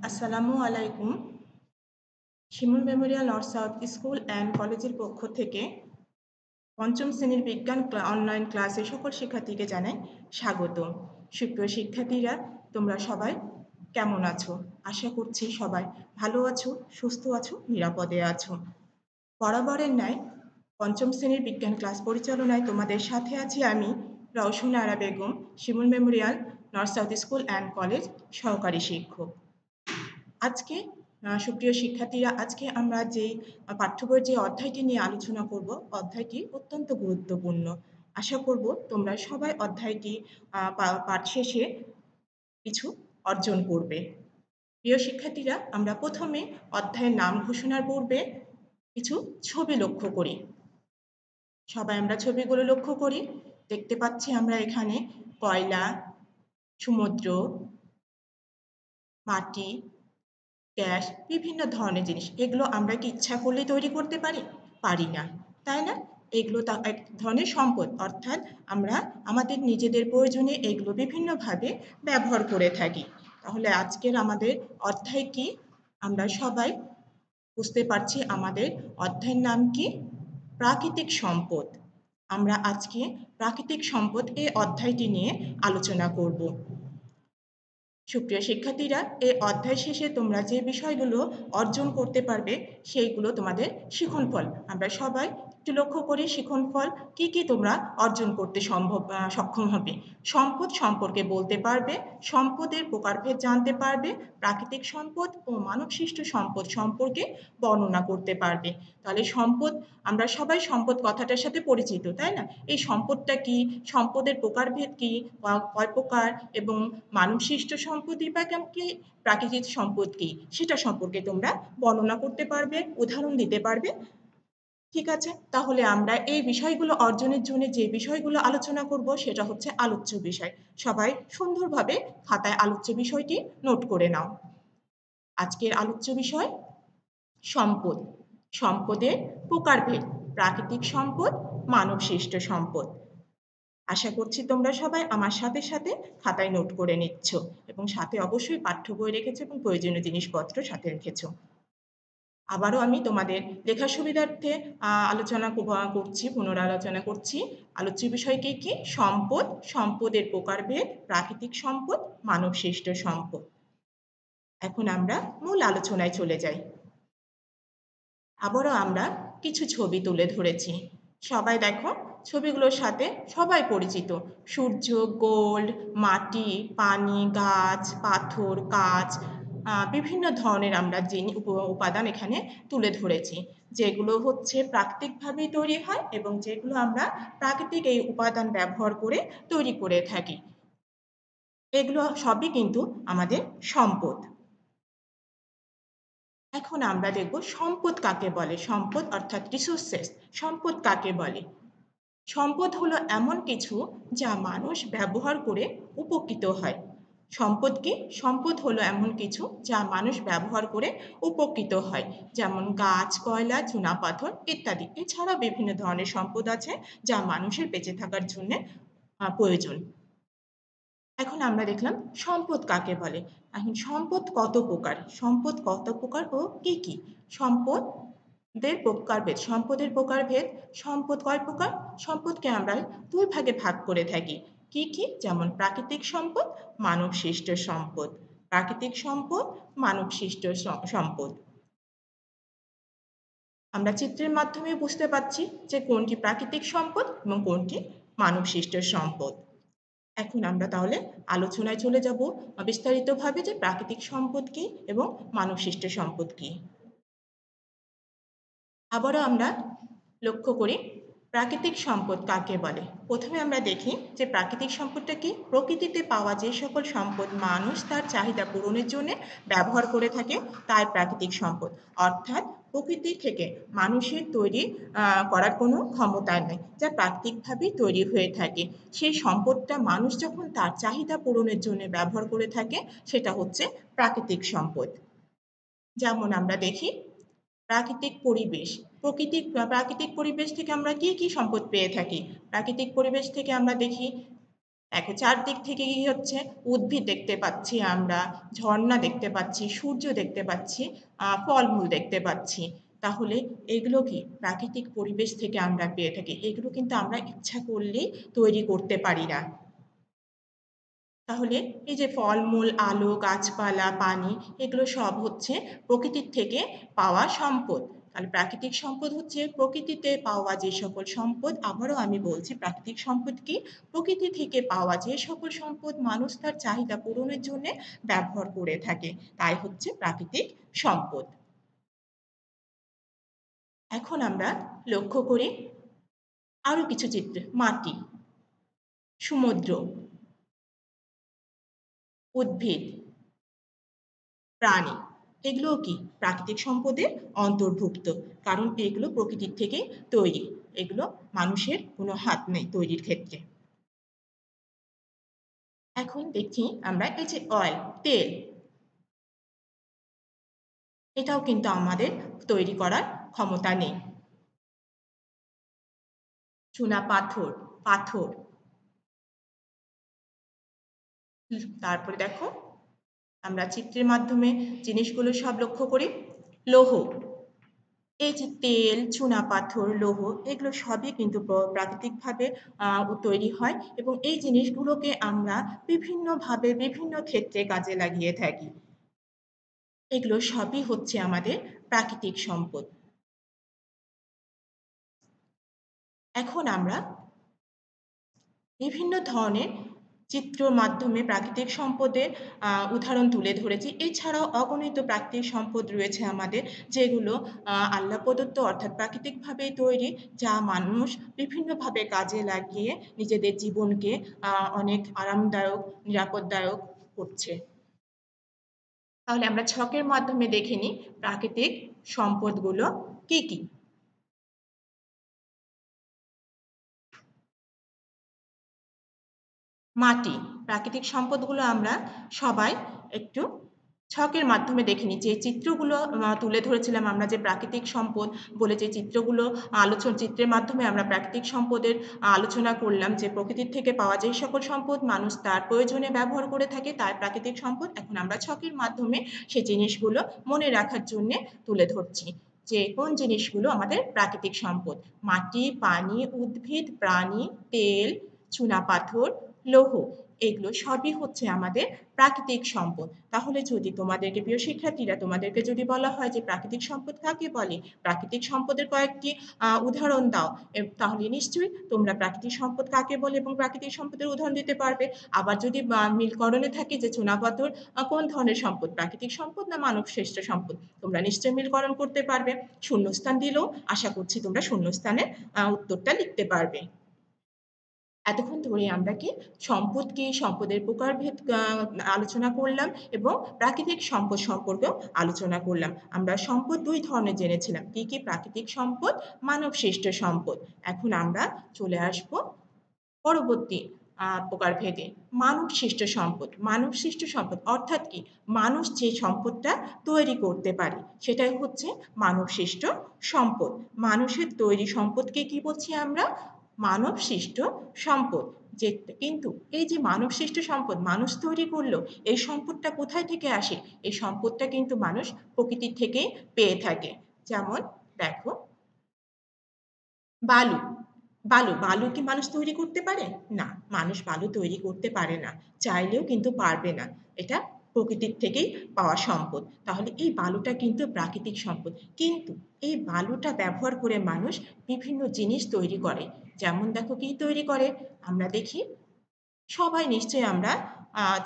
আসসালামু আলাইকুম। Shimul Memorial North South School and কলেজের পক্ষ থেকে পঞ্চম শ্রেণীর বিজ্ঞান অনলাইন ক্লাসে সকল শিক্ষার্থীকে জানাই স্বাগতম। সুপ্রিয় শিক্ষার্থীরা, তোমরা সবাই কেমন আছো? আশা করছি সবাই ভালো আছো, সুস্থ আছো, নিরাপদে আছো। বরাবরের ন্যায় পঞ্চম শ্রেণীর বিজ্ঞান ক্লাস পরিচালনায় তোমাদের সাথে আছি আমি, Rowshan Ara Begum, Shimul Memorial North South School and College সহকারী শিক্ষক। আজকে সুপ্রিয় শিক্ষার্থীরা, আজকে আমরা যে পাঠ্য বইয়ের যে অধ্যায়টি নিয়ে আলোচনা করব, অধ্যায়টি অত্যন্ত গুরুত্বপূর্ণ। আশা করব তোমরা সবাই অধ্যায়টি পাঠ শেষে কিছু অর্জন করবে। প্রিয় শিক্ষার্থীরা, আমরা প্রথমে অধ্যায়ের নাম ঘোষণার পূর্বে কিছু ছবি লক্ষ্য করি। সবাই আমরা ছবিগুলো লক্ষ্য করি। দেখতে পাচ্ছি আমরা এখানে কয়লা, সমুদ্র, মাটি, গ্যাস, বিভিন্ন ধরনের জিনিস। এগুলো আমরা কি ইচ্ছা করলে তৈরি করতে পারি? পারি না, তাই না? এগুলো এক ধরনের সম্পদ, অর্থাৎ আমরা আমাদের নিজেদের প্রয়োজনে এগুলো বিভিন্নভাবে ব্যবহার করে থাকি। তাহলে আজকের আমাদের অধ্যায় কি? আমরা সবাই বুঝতে পারছি আমাদের অধ্যায়ের নাম কি? প্রাকৃতিক সম্পদ। আমরা আজকে প্রাকৃতিক সম্পদ এই অধ্যায়টি নিয়ে আলোচনা করব। সুপ্রিয় শিক্ষার্থীরা, এই অধ্যায় শেষে তোমরা যে বিষয়গুলো অর্জন করতে পারবে সেইগুলো তোমাদের শিখনফল। আমরা সবাই একটু লক্ষ্য করি শিখনফল কি কি তোমরা অর্জন করতে সক্ষম হবে। সম্পদ সম্পর্কে বলতে পারবে, সম্পদের প্রকারভেদ জানতে পারবে, প্রাকৃতিক সম্পদ ও মানবসৃষ্ট সম্পদ সম্পর্কে বর্ণনা করতে পারবে। তাহলে সম্পদ, আমরা সবাই সম্পদ কথাটার সাথে পরিচিত, তাই না? এই সম্পদটা কি, সম্পদের প্রকারভেদ কি, কয় প্রকার, এবং মানবসৃষ্ট সম্পদই বা কি, প্রাকৃতিক সম্পদ কি, সেটা সম্পর্কে তোমরা বর্ণনা করতে পারবে, উদাহরণ দিতে পারবে। ঠিক আছে, তাহলে আমরা এই বিষয়গুলো অর্জনের জন্য যে বিষয়গুলো আলোচনা করব সেটা হচ্ছে আলোচ্য বিষয়। সবাই সুন্দরভাবে খাতায় আলোচ্য বিষয়টি নোট করে নাও। আজকের আলোচ্য বিষয় সম্পদ, সম্পদের প্রকারভেদ, প্রাকৃতিক সম্পদ, মানবসৃষ্ট সম্পদ। আশা করছি তোমরা সবাই আমার সাথে সাথে খাতায় নোট করে নিচ্ছ এবং সাথে অবশ্যই পাঠ্য বই রেখেছো এবং প্রয়োজনীয় জিনিসপত্র সাথে রেখেছো। আবারও আমি তোমাদের লেখার সুবিধার্থে পুনরালোচনা করছি। আলোচ্য বিষয় কি কি? সম্পদ, সম্পদের প্রকারভেদ, প্রাকৃতিক সম্পদ, মানবসৃষ্ট সম্পদ। এখন আমরা মূল আলোচনায় চলে যাই। আবারও আমরা কিছু ছবি তুলে ধরেছি। সবাই দেখো, ছবিগুলোর সাথে সবাই পরিচিত। সূর্য, গোল্ড, মাটি, পানি, গাছ, পাথর, কাঁচ, বিভিন্ন ধরনের আমরা যে উপাদান এখানে তুলে ধরেছি, যেগুলো হচ্ছে প্রাকৃতিকভাবেই তৈরি হয় এবং যেগুলো আমরা প্রাকৃতিক এই উপাদান ব্যবহার করে তৈরি করে থাকি। এগুলো সবই কিন্তু আমাদের সম্পদ। এখন আমরা দেখব সম্পদ কাকে বলে। সম্পদ অর্থাৎ রিসোর্সেস, সম্পদ কাকে বলে? সম্পদ হলো এমন কিছু যা মানুষ ব্যবহার করে উপকৃত হয়। সম্পদ কি? সম্পদ হলো এমন কিছু যা মানুষ ব্যবহার করে উপকৃত হয়, যেমন গাছ, কয়লা, চুনাপাথর ইত্যাদি। এছাড়া বিভিন্ন ধরনের সম্পদ আছে যা মানুষের বেঁচে থাকার জন্য প্রয়োজন। এখন আমরা দেখলাম সম্পদ কাকে বলে। এখন সম্পদ কত প্রকার, সম্পদ কত প্রকার ও কি কি? সম্পদের প্রকারভেদ, সম্পদের প্রকারভেদ। সম্পদ কয় প্রকার? সম্পদকে আমরা দুই ভাগে ভাগ করে থাকি। কি কি? যেমন প্রাকৃতিক সম্পদ, মানবসৃষ্ট সম্পদ। প্রাকৃতিক সম্পদ, মানবসৃষ্ট সম্পদ। আমরা চিত্রের মাধ্যমে বুঝতে পারছি যে কোনটি প্রাকৃতিক সম্পদ এবং কোনটি মানবসৃষ্ট সম্পদ। এখন আমরা তাহলে আলোচনায় চলে যাব বিস্তারিতভাবে যে প্রাকৃতিক সম্পদ কি এবং মানবসৃষ্ট সম্পদ কি। আবারও আমরা লক্ষ্য করি প্রাকৃতিক সম্পদ কাকে বলে। প্রথমে আমরা দেখি যে প্রাকৃতিক সম্পদটা কি। প্রকৃতিতে পাওয়া যে সকল সম্পদ মানুষ তার চাহিদা পূরণের জন্য ব্যবহার করে থাকে তাই প্রাকৃতিক সম্পদ। অর্থাৎ প্রকৃতি থেকে মানুষের তৈরি করার কোনো ক্ষমতা নেই, যা প্রাকৃতিকভাবেই তৈরি হয়ে থাকে। সেই সম্পদটা মানুষ যখন তার চাহিদা পূরণের জন্য ব্যবহার করে থাকে সেটা হচ্ছে প্রাকৃতিক সম্পদ। যেমন আমরা দেখি প্রাকৃতিক পরিবেশ। প্রাকৃতিক পরিবেশ থেকে আমরা কি কি সম্পদ পেয়ে থাকি? প্রাকৃতিক পরিবেশ থেকে আমরা দেখি দেখো চারদিক থেকে কি হচ্ছে, উদ্ভিদ দেখতে পাচ্ছি আমরা, ঝর্ণা দেখতে পাচ্ছি, সূর্য দেখতে পাচ্ছি, ফলমূল দেখতে পাচ্ছি। তাহলে এগুলো কি প্রাকৃতিক পরিবেশ থেকে আমরা পেয়ে থাকি, এগুলো কিন্তু আমরা ইচ্ছা করলেই তৈরি করতে পারি না। তাহলে এই যে ফলমূল, আলো, গাছপালা, পানি, এগুলো সব হচ্ছে প্রকৃতির থেকে পাওয়া সম্পদ। তাহলে প্রাকৃতিক সম্পদ হচ্ছে প্রকৃতিতে পাওয়া যে সকল সম্পদ। আবারও আমি বলছি, প্রাকৃতিক সম্পদ কি? প্রকৃতি থেকে পাওয়া যে সকল সম্পদ মানুষ তার চাহিদা পূরণের জন্য ব্যবহার করে থাকে, তাই হচ্ছে প্রাকৃতিক সম্পদ। এখন আমরা লক্ষ্য করি আরো কিছু চিত্র। মাটি, সমুদ্র, উদ্ভিদ, প্রাণী, এগুলোও কি প্রাকৃতিক সম্পদের অন্তর্ভুক্ত, কারণ এগুলো প্রকৃতির থেকে তৈরি, এগুলো মানুষের কোনো হাত নেই তৈরির ক্ষেত্রে। এখন দেখি আমরা এই যে অয়েল, তেল, এটাও কিন্তু আমাদের তৈরি করার ক্ষমতা নেই। চুনা পাথর, পাথর, তারপরে দেখো আমরা চিত্রের মাধ্যমে জিনিসগুলো সব লক্ষ্য করি। লৌহ, এই যে তেল, চুনাপাথর, লৌহ, এগুলো সবই কিন্তু প্রাকৃতিকভাবে তৈরি হয় এবং এই জিনিসগুলোকে আমরা বিভিন্নভাবে বিভিন্ন ক্ষেত্রে কাজে লাগিয়ে থাকি। এগুলো সবই হচ্ছে আমাদের প্রাকৃতিক সম্পদ। এখন আমরা বিভিন্ন ধরনের চিত্রর মাধ্যমে প্রাকৃতিক সম্পদের উদাহরণ তুলে ধরেছি। এছাড়াও অগণিত প্রাকৃতিক সম্পদ রয়েছে আমাদের, যেগুলো আল্লাহ প্রদত্ত অর্থাৎ প্রাকৃতিকভাবেই তৈরি, যা মানুষ বিভিন্নভাবে কাজে লাগিয়ে নিজেদের জীবনকে অনেক আরামদায়ক, নিরাপদদায়ক করছে। তাহলে আমরা ছকের মাধ্যমে দেখে নিই প্রাকৃতিক সম্পদগুলো কি কি। মাটি, প্রাকৃতিক সম্পদগুলো আমরা সবাই একটু ছকের মাধ্যমে দেখে নিই। যে চিত্রগুলো তুলে ধরেছিলাম আমরা, যে প্রাকৃতিক সম্পদ বলে যে চিত্রগুলো চিত্রের মাধ্যমে আমরা প্রাকৃতিক সম্পদের আলোচনা করলাম, যে প্রকৃতির থেকে পাওয়া যে সকল সম্পদ মানুষ তার প্রয়োজনে ব্যবহার করে থাকে তার প্রাকৃতিক সম্পদ। এখন আমরা ছকের মাধ্যমে সেই জিনিসগুলো মনে রাখার জন্য তুলে ধরছি, যে কোন জিনিসগুলো আমাদের প্রাকৃতিক সম্পদ। মাটি, পানি, উদ্ভিদ, প্রাণী, তেল, চুনাপাথর, লৌহ, এগুলো সবই হচ্ছে আমাদের প্রাকৃতিক সম্পদ। তাহলে যদি তোমাদেরকে, প্রিয় শিক্ষার্থীরা, তোমাদেরকে যদি বলা হয় যে প্রাকৃতিক সম্পদ কাকে বলে, প্রাকৃতিক সম্পদের কয়েকটি উদাহরণ দাও, তাহলে নিশ্চয়ই তোমরা প্রাকৃতিক সম্পদ কাকে বলে এবং প্রাকৃতিক সম্পদের উদাহরণ দিতে পারবে। আবার যদি মিলকরণে থাকে যে চুনাপাথর কোন ধরনের সম্পদ, প্রাকৃতিক সম্পদ না মানব সৃষ্ট সম্পদ, তোমরা নিশ্চয়ই মিলকরণ করতে পারবে। শূন্যস্থান দিলেও আশা করছি তোমরা শূন্যস্থানের উত্তরটা লিখতে পারবে। এতক্ষণ ধরে আমরা কি সম্পদ কি, সম্পদের প্রকারভেদ আলোচনা করলাম এবং প্রাকৃতিক সম্পদ সম্পর্কেও আলোচনা করলাম। আমরা সম্পদ দুই ধরনের জেনেছিলাম, কি কি? প্রাকৃতিক সম্পদ, মানব সৃষ্ট সম্পদ। এখন আমরা চলে আসব পরবর্তী প্রকারভেদে। মানব সৃষ্ট সম্পদ, মানব সৃষ্ট সম্পদ অর্থাৎ কি? মানুষ যে সম্পদটা তৈরি করতে পারে সেটাই হচ্ছে মানব সৃষ্ট সম্পদ। মানুষের তৈরি সম্পদকে কি বলছি আমরা? মানব সৃষ্ট সম্পদ। যে কিন্তু এই যে মানব সৃষ্ট সম্পদ মানুষ তৈরি করলো, এই সম্পদটা কোথায় থেকে আসে? এই সম্পদটা কিন্তু মানুষ প্রকৃতির থেকেই পেয়ে থাকে। যেমন দেখো, বালু, বালু, বালু কি মানুষ তৈরি করতে পারে? না, মানুষ বালু তৈরি করতে পারে না, চাইলেও কিন্তু পারবে না। এটা প্রকৃতির থেকেই পাওয়া সম্পদ। তাহলে এই বালুটা কিন্তু প্রাকৃতিক সম্পদ, কিন্তু এই বালুটা ব্যবহার করে মানুষ বিভিন্ন জিনিস তৈরি করে। যেমন দেখো কি তৈরি করে, আমরা দেখি, সবাই নিশ্চয়ই আমরা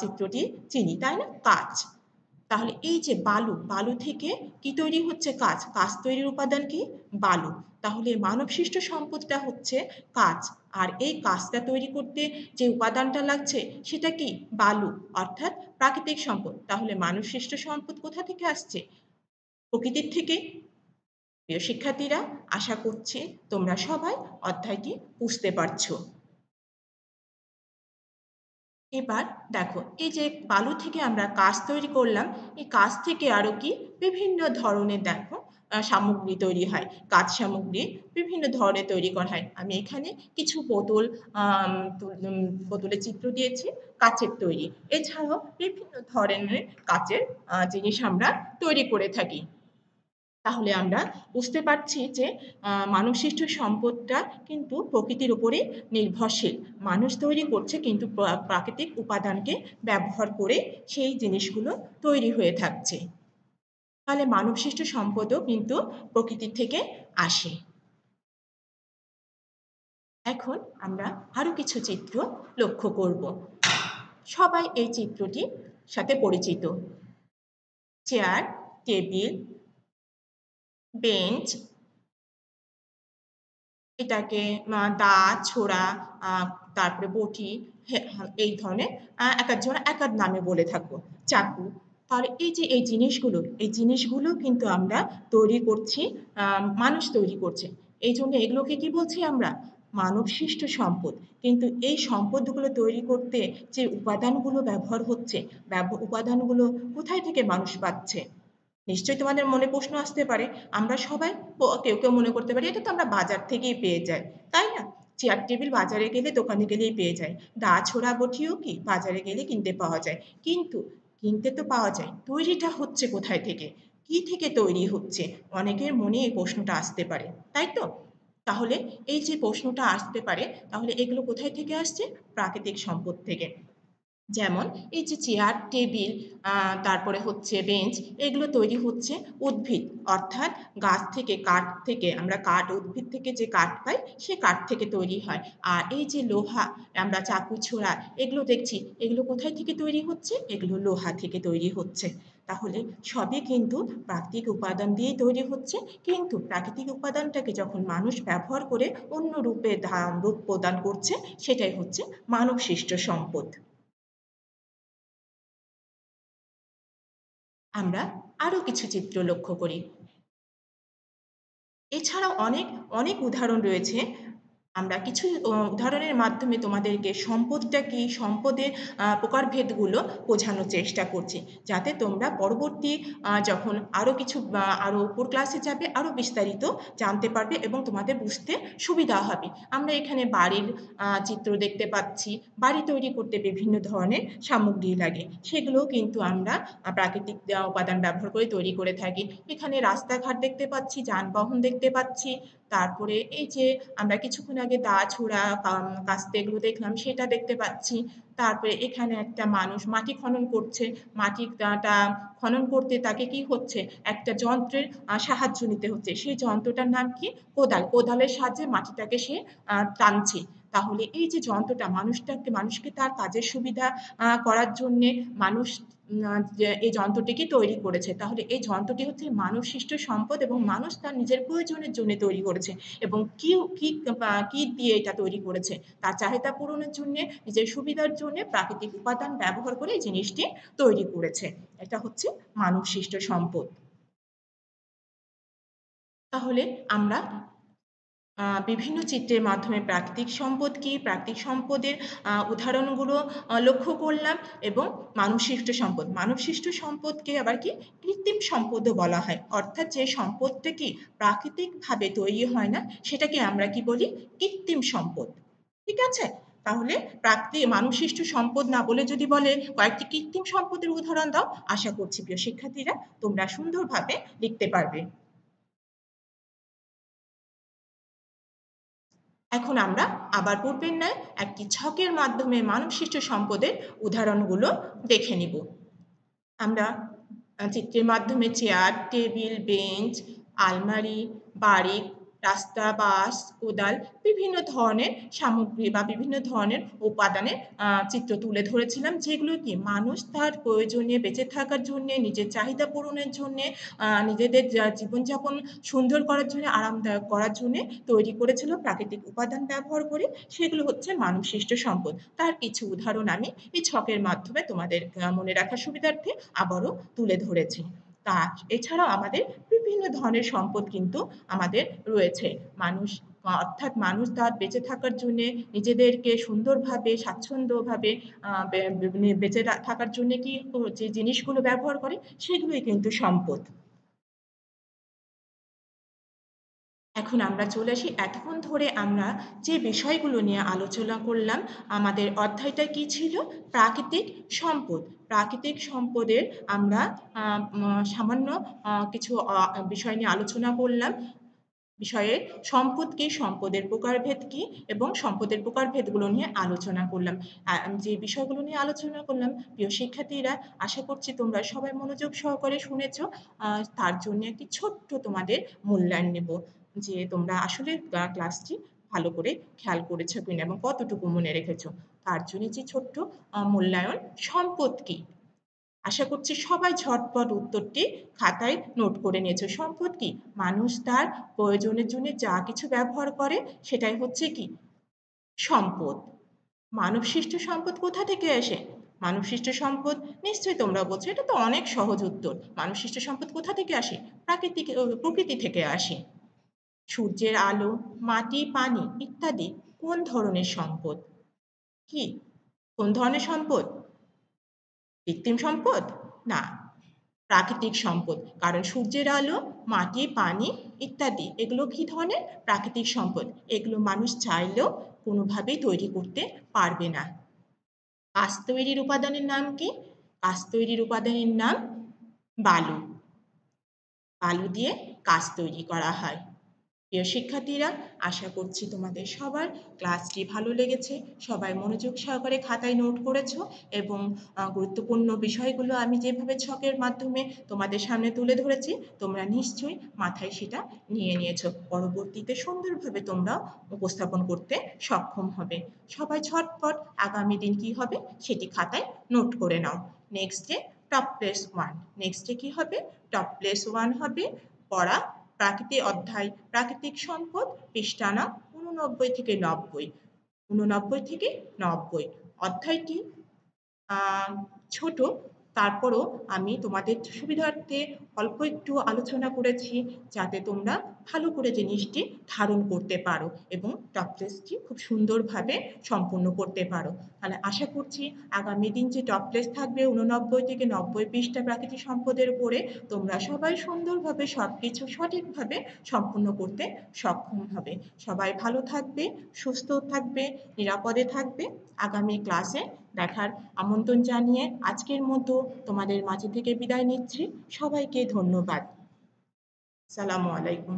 চিত্রটি চিনি, তাই না? কাঁচ। তাহলে এই যে বালু, বালু থেকে কি তৈরি হচ্ছে? কাঁচ। কাঁচ তৈরির উপাদান কি? বালু। তাহলে মানবসৃষ্ট সম্পদটা হচ্ছে কাঁচ, আর এই কাঁচটা তৈরি করতে যে উপাদানটা লাগছে সেটা কি? বালু, অর্থাৎ প্রাকৃতিক সম্পদ। তাহলে মানবসৃষ্ট সম্পদ কোথা থেকে আসছে? প্রকৃতির থেকে। প্রিয় শিক্ষার্থীরা, আশা করছি তোমরা সবাই অধ্যায়টি বুঝতে পারছো। এবার দেখো, এই যে বালু থেকে আমরা কাঁচ তৈরি করলাম, এই কাঁচ থেকে আরো কি বিভিন্ন ধরনের দেখো সামগ্রী তৈরি হয়, কাঁচ সামগ্রী বিভিন্ন ধরনের তৈরি করা হয়। আমি এখানে কিছু বোতল বোতলের চিত্র দিয়েছি কাচের তৈরি। এছাড়াও বিভিন্ন ধরনের কাচের জিনিস আমরা তৈরি করে থাকি। তাহলে আমরা বুঝতে পারছি যে মানবসৃষ্ট সম্পদটা কিন্তু প্রকৃতির উপরে নির্ভরশীল। মানুষ তৈরি করছে কিন্তু প্রাকৃতিক উপাদানকে ব্যবহার করে সেই জিনিসগুলো তৈরি হয়ে থাকছে। তাহলে মানবসৃষ্ট সম্পদও কিন্তু প্রকৃতি থেকে আসে। এখন আমরা আরো কিছু চিত্র লক্ষ্য করব। সবাই এই চিত্রটির সাথে পরিচিত। চেয়ার, টেবিল, বেঞ্চ, এটাকে দা, ছোরা, তারপরে বটি, এই ধরনের এক একজন এক এক নামে বলে থাকবো। চাকু। তাহলে এই যে এই জিনিসগুলো কিন্তু আমরা তৈরি করছি, মানুষ তৈরি করছে। এই জন্য এগুলোকে কি বলছি আমরা? মানবসৃষ্ট সম্পদ। কিন্তু এই সম্পদগুলো তৈরি করতে যে উপাদানগুলো ব্যবহার হচ্ছে, উপাদানগুলো কোথায় থেকে মানুষ পাচ্ছে? নিশ্চয়ই তোমাদের মনে প্রশ্ন আসতে পারে। আমরা সবাই কেউ কেউ মনে করতে পারি এটা তো আমরা বাজার থেকেই পেয়ে যাই, তাই না? চেয়ার টেবিল বাজারে গেলে দোকানে গেলেই পেয়ে যায়। দা ছোড়া বটিও কি বাজারে গেলে কিনতে পাওয়া যায়। কিন্তু কিনতে তো পাওয়া যায়, তৈরিটা হচ্ছে কোথায় থেকে? কি থেকে তৈরি হচ্ছে? অনেকের মনে এই প্রশ্নটা আসতে পারে, তাই তো? তাহলে এই যে প্রশ্নটা আসতে পারে, তাহলে এগুলো কোথায় থেকে আসছে? প্রাকৃতিক সম্পদ থেকে। যেমন এই যে চেয়ার, টেবিল, তারপরে হচ্ছে বেঞ্চ, এগুলো তৈরি হচ্ছে উদ্ভিদ, অর্থাৎ গাছ থেকে, কাঠ থেকে। আমরা কাঠ, উদ্ভিদ থেকে যে কাঠ পাই সে কাঠ থেকে তৈরি হয়। আর এই যে লোহা, আমরা চাকু, ছোরা এগুলো দেখছি, এগুলো কোথায় থেকে তৈরি হচ্ছে? এগুলো লোহা থেকে তৈরি হচ্ছে। তাহলে সবই কিন্তু প্রাকৃতিক উপাদান দিয়েই তৈরি হচ্ছে। কিন্তু প্রাকৃতিক উপাদানটাকে যখন মানুষ ব্যবহার করে অন্য রূপে রূপ প্রদান করছে, সেটাই হচ্ছে মানবসৃষ্ট সম্পদ। আমরা আরো কিছু চিত্র লক্ষ্য করি। এছাড়াও অনেক অনেক উদাহরণ রয়েছে। আমরা কিছু উদাহরণের মাধ্যমে তোমাদেরকে সম্পদটা কি, সম্পদের প্রকারভেদগুলো বোঝানোর চেষ্টা করছি, যাতে তোমরা পরবর্তী যখন আরো কিছু আরো উপর ক্লাসে যাবে আরো বিস্তারিত জানতে পারবে এবং তোমাদের বুঝতে সুবিধা হবে। আমরা এখানে বাড়ির চিত্র দেখতে পাচ্ছি। বাড়ি তৈরি করতে বিভিন্ন ধরনের সামগ্রী লাগে, সেগুলোও কিন্তু আমরা প্রাকৃতিক উপাদান ব্যবহার করে তৈরি করে থাকি। এখানে রাস্তাঘাট দেখতে পাচ্ছি, যানবাহন দেখতে পাচ্ছি, তারপরে এই যে আমরা কিছুক্ষণ আগে দা ছোড়া কাস্তে এগুলো দেখলাম সেটা দেখতে পাচ্ছি। তারপরে এখানে একটা মানুষ মাটি খনন করছে, মাটিটা খনন করতে তাকে কি হচ্ছে, একটা যন্ত্রের সাহায্য নিতে হচ্ছে। সেই যন্ত্রটার নাম কি? কোদাল। কোদালের সাহায্যে মাটিটাকে সে টানছে। তাহলে এই যে যন্ত্রটা মানুষকে তার কাজের সুবিধা করার জন্যে মানুষ যে এই যন্ত্রটিকে তৈরি করেছে। তাহলে এই যন্ত্রটি হচ্ছে মানবসৃষ্ট সম্পদ এবং মানুষ তার নিজের প্রয়োজনের জন্য তৈরি করেছে। এবং কি দিয়ে এটা তৈরি করেছে? তার চাহিদা পূরণের জন্য, নিজের সুবিধার জন্য প্রাকৃতিক উপাদান ব্যবহার করে এই জিনিসটি তৈরি করেছে। এটা হচ্ছে মানবসৃষ্ট সম্পদ। তাহলে আমরা বিভিন্ন চিত্রের মাধ্যমে প্রাকৃতিক সম্পদ কি, প্রাকৃতিক সম্পদের উদাহরণগুলো লক্ষ্য করলাম। এবং মানবসৃষ্ট সম্পদ, মানবসৃষ্ট সম্পদকে আবার কি কৃত্রিম সম্পদও বলা হয়। অর্থাৎ যে সম্পদটা কি প্রাকৃতিকভাবে তৈরি হয় না, সেটাকে আমরা কি বলি? কৃত্রিম সম্পদ। ঠিক আছে? তাহলে মানবসৃষ্ট সম্পদ না বলে যদি বলে কয়েকটি কৃত্রিম সম্পদের উদাহরণ দাও, আশা করছি প্রিয় শিক্ষার্থীরা তোমরা সুন্দরভাবে লিখতে পারবে। এখন আমরা আবার পূর্বের ন্যায় একটি ছকের মাধ্যমে মানবসৃষ্ট সম্পদের উদাহরণগুলো দেখে নিব। আমরা চিত্রের মাধ্যমে চেয়ার, টেবিল, বেঞ্চ, আলমারি, বাড়ি, রাস্তা, বাস, কোদাল, বিভিন্ন ধরনের সামগ্রী বা বিভিন্ন ধরনের উপাদানের চিত্র তুলে ধরেছিলাম, যেগুলো কি মানুষ তার প্রয়োজনে বেঁচে থাকার জন্যে, নিজের চাহিদা পূরণের জন্যে, নিজেদের জীবনযাপন সুন্দর করার জন্য, আরামদায়ক করার জন্যে তৈরি করেছিল প্রাকৃতিক উপাদান ব্যবহার করে। সেগুলো হচ্ছে মানবসৃষ্ট সম্পদ। তার কিছু উদাহরণ আমি এই ছকের মাধ্যমে তোমাদের মনে রাখার সুবিধার্থে আবারও তুলে ধরেছি। তা এছাড়াও আমাদের বিভিন্ন ধরনের সম্পদ কিন্তু আমাদের রয়েছে। মানুষ, অর্থাৎ মানুষ তার বেঁচে থাকার জন্য, নিজেদেরকে সুন্দরভাবে স্বাচ্ছন্দ্যভাবে বেঁচে থাকার জন্য কি যে জিনিসগুলো ব্যবহার করে সেগুলোই কিন্তু সম্পদ। এখন আমরা চলে আসি, এতক্ষণ ধরে আমরা যে বিষয়গুলো নিয়ে আলোচনা করলাম, আমাদের অধ্যায়টা কি ছিল? প্রাকৃতিক সম্পদ। প্রাকৃতিক সম্পদের আমরা সামান্য কিছু বিষয় নিয়ে আলোচনা করলাম। বিষয়ে সম্পদ কি, সম্পদের প্রকারভেদ কি এবং সম্পদের প্রকারভেদগুলো নিয়ে আলোচনা করলাম। যে বিষয়গুলো নিয়ে আলোচনা করলাম, প্রিয় শিক্ষার্থীরা, আশা করছি তোমরা সবাই মনোযোগ সহকারে শুনেছ। তার জন্য একটি ছোট্ট তোমাদের মূল্যায়ন নেব, যে তোমরা আসলে ক্লাসটি ভালো করে খেয়াল করেছো কিনা এবং কতটুকু মনে রেখেছো। তার জন্য যে ছোট্ট মূল্যায়ন, সম্পদ কি? আশা করছি সবাই ঝটপট উত্তরটি খাতায় নোট করে নিয়েছো। সম্পদ কি? মানুষ তার প্রয়োজনের জন্য যা কিছু ব্যবহার করে সেটাই হচ্ছে কি? সম্পদ। মানবসৃষ্ট সম্পদ কোথা থেকে আসে? মানবসৃষ্ট সম্পদ নিশ্চয়ই তোমরা বলছো, এটা তো অনেক সহজ উত্তর। মানবসৃষ্ট সম্পদ কোথা থেকে আসে? প্রকৃতি থেকে আসে। সূর্যের আলো, মাটি, পানি ইত্যাদি কোন ধরনের সম্পদ? কি? কোন ধরনের সম্পদ? কৃত্রিম সম্পদ? না, প্রাকৃতিক সম্পদ। কারণ সূর্যের আলো, মাটি, পানি ইত্যাদি এগুলো কি ধরনের? প্রাকৃতিক সম্পদ। এগুলো মানুষ চাইলেও কোনোভাবেই তৈরি করতে পারবে না। কাঁচ তৈরির উপাদানের নাম কি? কাঁচ তৈরির উপাদানের নাম বালু। বালু দিয়ে কাঁচ তৈরি করা হয়। প্রিয় শিক্ষার্থীরা, আশা করছি তোমাদের সবার ক্লাসটি ভালো লেগেছে। সবাই মনোযোগ সহকারে খাতায় নোট করেছো এবং গুরুত্বপূর্ণ বিষয়গুলো আমি যেভাবে ছকের মাধ্যমে তোমাদের সামনে তুলে ধরেছি, তোমরা নিশ্চয়ই মাথায় সেটা নিয়ে নিয়েছো। পরবর্তীতে সুন্দরভাবে তোমরা উপস্থাপন করতে সক্ষম হবে। সবাই ঝটপট আগামী দিন কি হবে সেটি খাতায় নোট করে নাও। Next day top place 1। Next day কি হবে? টপ প্লেস 1 হবে পড়া অধ্যায় প্রাকৃতিক সম্পদ, পৃষ্ঠা নাম 89 থেকে 90। 89 থেকে 90। অধ্যায়টি ছোট, তারপরও আমি তোমাদের সুবিধার্থে অল্প একটু আলোচনা করেছি, যাতে তোমরা ভালো করে জিনিসটি ধারণ করতে পারো এবং টপ টেস্টটি খুব সুন্দরভাবে সম্পূর্ণ করতে পারো। তাহলে আশা করছি আগামী দিন যে টপ টেস্ট থাকবে 89 থেকে 90 পৃষ্ঠা প্রাকৃতিক সম্পদের উপরে, তোমরা সবাই সুন্দরভাবে সবকিছু সঠিকভাবে সম্পূর্ণ করতে সক্ষম হবে। সবাই ভালো থাকবে, সুস্থ থাকবে, নিরাপদে থাকবে। আগামী ক্লাসে দেখার আমন্ত্রণ জানিয়ে আজকের মতো তোমাদের মাঝে থেকে বিদায় নিচ্ছি। সবাইকে ধন্যবাদ। আসসালামু আলাইকুম।